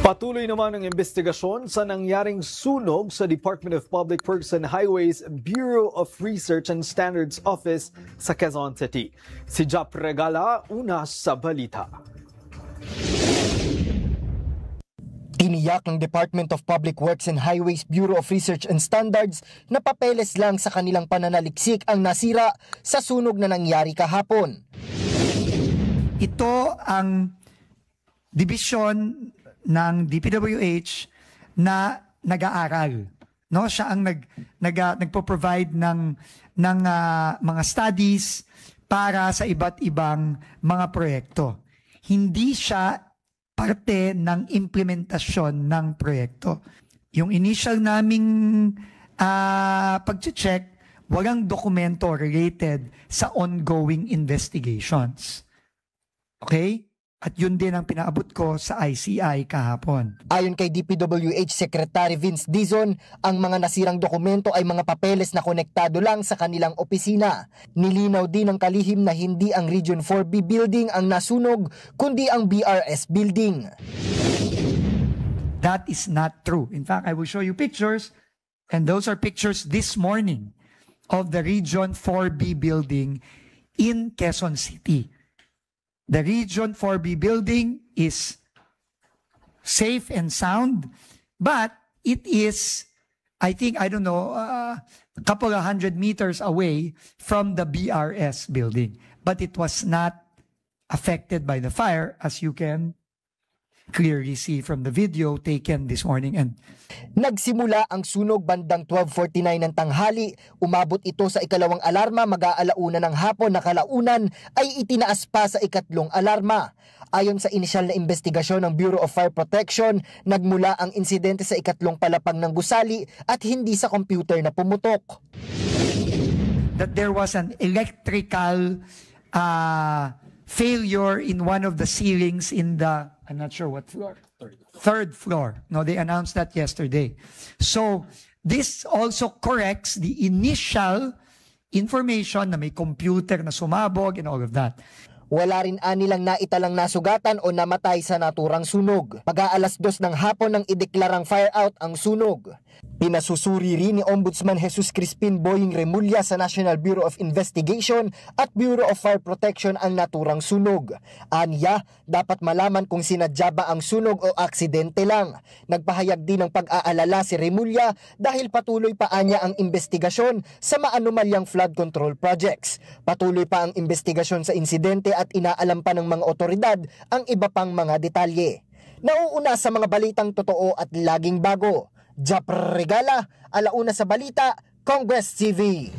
Patuloy naman ang investigasyon sa nangyaring sunog sa Department of Public Works and Highways Bureau of Research and Standards Office sa Quezon City. Si Jap Regala, una sa balita. Tiniyak ng Department of Public Works and Highways Bureau of Research and Standards na papeles lang sa kanilang pananaliksik ang nasira sa sunog na nangyari kahapon. Ito ang dibisyon ng DPWH na nag-aaral. No, siya ang nagpo-provide ng mga studies para sa iba't ibang mga proyekto. Hindi siya parte ng implementasyon ng proyekto. Yung initial naming pag-check, walang dokumento related sa ongoing investigations. Okay? At yun din ang pinaabot ko sa ICI kahapon. Ayon kay DPWH Secretary Vince Dizon, ang mga nasirang dokumento ay mga papeles na konektado lang sa kanilang opisina. Nilinaw din ng kalihim na hindi ang Region 4B building ang nasunog, kundi ang BRS building. That is not true. In fact, I will show you pictures, and those are pictures this morning of the Region 4B building in Quezon City. The Region 4B building is safe and sound, but it is, I think, a couple of 100 meters away from the BRS building. But it was not affected by the fire, as you can clearly see from the video taken this morning. And nagsimula ang sunog bandang 12:49 ng tanghali. Umabot ito sa ikalawang alarma, mag-aalauna ng hapon na kalaunan ay itinaas pa sa ikatlong alarma. Ayon sa inisyal na investigasyon ng Bureau of Fire Protection, nagmula ang insidente sa ikatlong palapag ng gusali at hindi sa computer na pumutok. That there was an electrical failure in one of the ceilings in the, I'm not sure what floor. Third floor. No, they announced that yesterday. So, this also corrects the initial information na may computer na sumabog and all of that. Wala rin anilang naitalang nasugatan o namatay sa naturang sunog. Mag-aalas 2 ng hapon nang ideklarang fire out ang sunog. Pinasusuri rin ni Ombudsman Jesus Crispin Boying Remulla sa National Bureau of Investigation at Bureau of Fire Protection ang naturang sunog. Aniya, dapat malaman kung sinadya ba ang sunog o aksidente lang. Nagpahayag din ng pag-aalala si Remulla dahil patuloy pa anya ang investigasyon sa maanumalyang flood control projects. Patuloy pa ang investigasyon sa insidente at inaalam pa ng mga otoridad ang iba pang mga detalye. Nauuna sa mga balitang totoo at laging bago. Jap Regala, alauna sa balita, Congress TV.